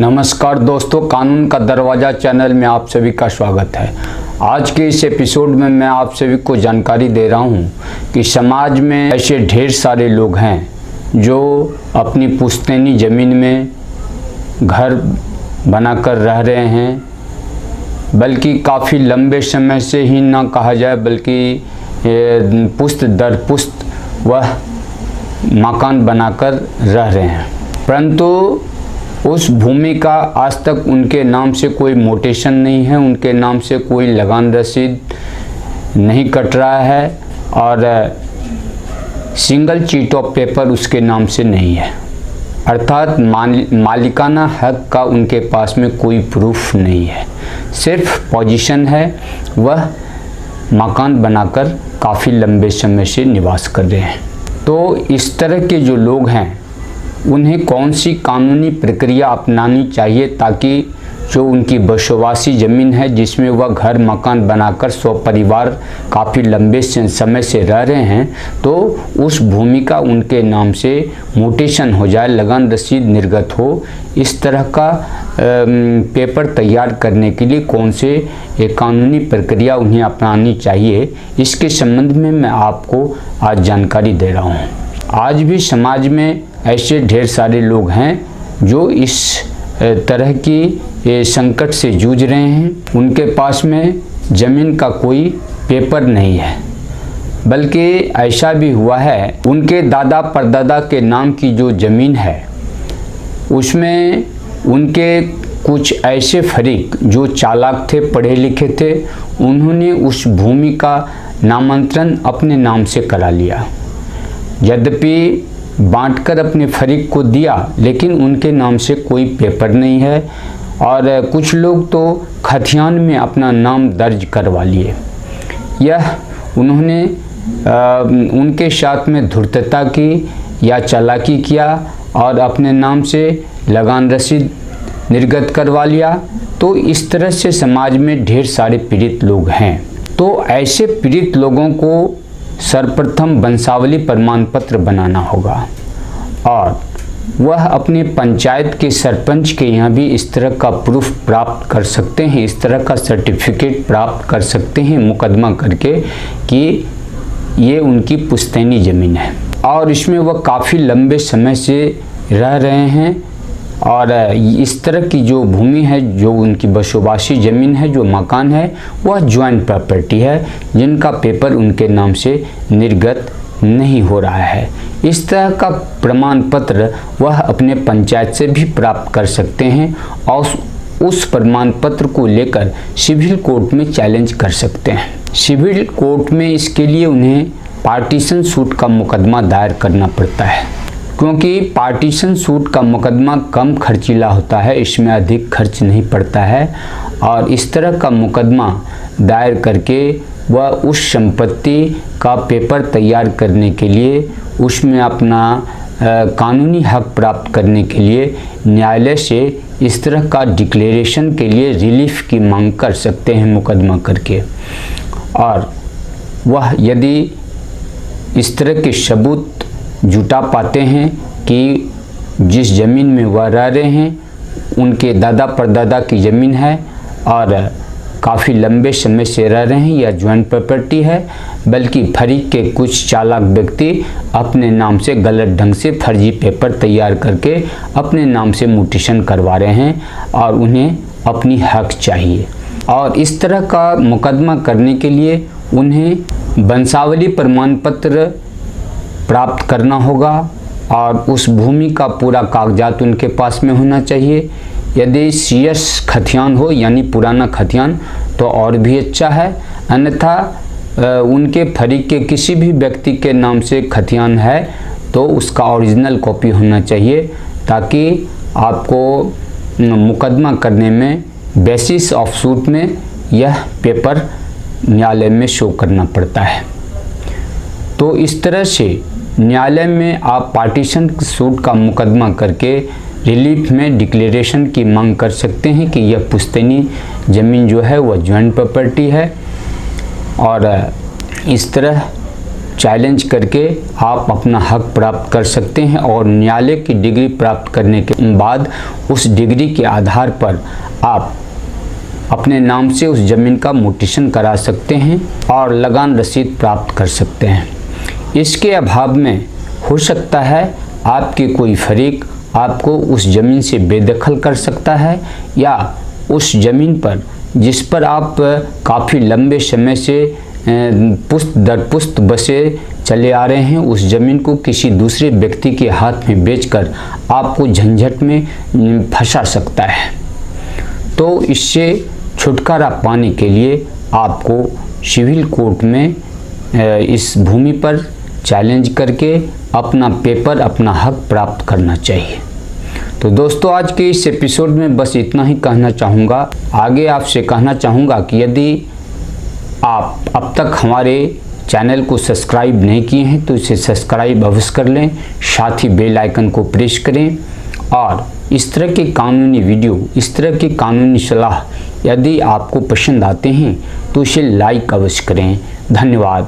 नमस्कार दोस्तों, कानून का दरवाज़ा चैनल में आप सभी का स्वागत है। आज के इस एपिसोड में मैं आप सभी को जानकारी दे रहा हूं कि समाज में ऐसे ढेर सारे लोग हैं जो अपनी पुश्तैनी ज़मीन में घर बनाकर रह रहे हैं, बल्कि काफ़ी लंबे समय से ही ना कहा जाए बल्कि पुश्त दर पुश्त वह मकान बनाकर रह रहे हैं, परंतु उस भूमि का आज तक उनके नाम से कोई मोटेशन नहीं है, उनके नाम से कोई लगान रसीद नहीं कट रहा है और सिंगल चीट ऑफ पेपर उसके नाम से नहीं है, अर्थात मालिकाना हक का उनके पास में कोई प्रूफ नहीं है। सिर्फ पोजीशन है, वह मकान बनाकर काफ़ी लंबे समय से निवास कर रहे हैं। तो इस तरह के जो लोग हैं उन्हें कौन सी कानूनी प्रक्रिया अपनानी चाहिए ताकि जो उनकी बसोबासी ज़मीन है जिसमें वह घर मकान बनाकर स्वपरिवार काफ़ी लंबे समय से रह रहे हैं, तो उस भूमि का उनके नाम से मोटेशन हो जाए, लगान रसीद निर्गत हो। इस तरह का पेपर तैयार करने के लिए कौन से एक कानूनी प्रक्रिया उन्हें अपनानी चाहिए, इसके संबंध में मैं आपको आज जानकारी दे रहा हूँ। आज भी समाज में ऐसे ढेर सारे लोग हैं जो इस तरह की संकट से जूझ रहे हैं। उनके पास में ज़मीन का कोई पेपर नहीं है, बल्कि ऐसा भी हुआ है उनके दादा परदादा के नाम की जो ज़मीन है उसमें उनके कुछ ऐसे फरीक जो चालाक थे, पढ़े लिखे थे, उन्होंने उस भूमि का नामांतरण अपने नाम से करा लिया। यद्यपि बांटकर अपने फरीक को दिया, लेकिन उनके नाम से कोई पेपर नहीं है और कुछ लोग तो खतियान में अपना नाम दर्ज करवा लिए। यह उन्होंने उनके साथ में धूर्तता की या चालाकी किया और अपने नाम से लगान रसीद निर्गत करवा लिया। तो इस तरह से समाज में ढेर सारे पीड़ित लोग हैं। तो ऐसे पीड़ित लोगों को सर्वप्रथम वंशावली प्रमाण पत्र बनाना होगा और वह अपने पंचायत के सरपंच के यहाँ भी इस तरह का प्रूफ प्राप्त कर सकते हैं, इस तरह का सर्टिफिकेट प्राप्त कर सकते हैं मुकदमा करके कि ये उनकी पुश्तैनी ज़मीन है और इसमें वह काफ़ी लंबे समय से रह रहे हैं और इस तरह की जो भूमि है, जो उनकी बसोबासी ज़मीन है, जो मकान है, वह जॉइंट प्रॉपर्टी है जिनका पेपर उनके नाम से निर्गत नहीं हो रहा है। इस तरह का प्रमाण पत्र वह अपने पंचायत से भी प्राप्त कर सकते हैं और उस प्रमाण पत्र को लेकर सिविल कोर्ट में चैलेंज कर सकते हैं। सिविल कोर्ट में इसके लिए उन्हें पार्टीशन सूट का मुकदमा दायर करना पड़ता है, क्योंकि पार्टीशन सूट का मुकदमा कम खर्चीला होता है, इसमें अधिक खर्च नहीं पड़ता है और इस तरह का मुकदमा दायर करके वह उस संपत्ति का पेपर तैयार करने के लिए, उसमें अपना कानूनी हक प्राप्त करने के लिए न्यायालय से इस तरह का डिक्लेरेशन के लिए रिलीफ की मांग कर सकते हैं मुकदमा करके। और वह यदि इस तरह के सबूत जुटा पाते हैं कि जिस ज़मीन में वह रह रहे हैं उनके दादा परदादा की ज़मीन है और काफ़ी लंबे समय से रह रहे हैं, या जॉइंट प्रॉपर्टी है, बल्कि फरीक के कुछ चालाक व्यक्ति अपने नाम से गलत ढंग से फर्जी पेपर तैयार करके अपने नाम से म्यूटेशन करवा रहे हैं और उन्हें अपनी हक चाहिए। और इस तरह का मुकदमा करने के लिए उन्हें वंशावली प्रमाण पत्र प्राप्त करना होगा और उस भूमि का पूरा कागजात उनके पास में होना चाहिए। यदि CS खतियान हो यानी पुराना खतियान तो और भी अच्छा है, अन्यथा उनके फरीक के किसी भी व्यक्ति के नाम से खतियान है तो उसका ओरिजिनल कॉपी होना चाहिए, ताकि आपको मुकदमा करने में बेसिस ऑफ सूट में यह पेपर न्यायालय में शो करना पड़ता है। तो इस तरह से न्यायालय में आप पार्टीशन सूट का मुकदमा करके रिलीफ में डिक्लेरेशन की मांग कर सकते हैं कि यह पुश्तैनी ज़मीन जो है वह जॉइंट प्रॉपर्टी है और इस तरह चैलेंज करके आप अपना हक प्राप्त कर सकते हैं और न्यायालय की डिग्री प्राप्त करने के बाद उस डिग्री के आधार पर आप अपने नाम से उस ज़मीन का म्यूटेशन करा सकते हैं और लगान रसीद प्राप्त कर सकते हैं। इसके अभाव में हो सकता है आपके कोई फरीक आपको उस ज़मीन से बेदखल कर सकता है या उस ज़मीन पर जिस पर आप काफ़ी लंबे समय से पुश्त दर पुश्त बसे चले आ रहे हैं, उस ज़मीन को किसी दूसरे व्यक्ति के हाथ में बेचकर आपको झंझट में फंसा सकता है। तो इससे छुटकारा पाने के लिए आपको सिविल कोर्ट में इस भूमि पर चैलेंज करके अपना पेपर, अपना हक प्राप्त करना चाहिए। तो दोस्तों, आज के इस एपिसोड में बस इतना ही कहना चाहूँगा। आगे आपसे कहना चाहूँगा कि यदि आप अब तक हमारे चैनल को सब्सक्राइब नहीं किए हैं तो इसे सब्सक्राइब अवश्य कर लें, साथ ही बेल आइकन को प्रेस करें और इस तरह के कानूनी वीडियो, इस तरह की कानूनी सलाह यदि आपको पसंद आते हैं तो इसे लाइक अवश्य करें। धन्यवाद।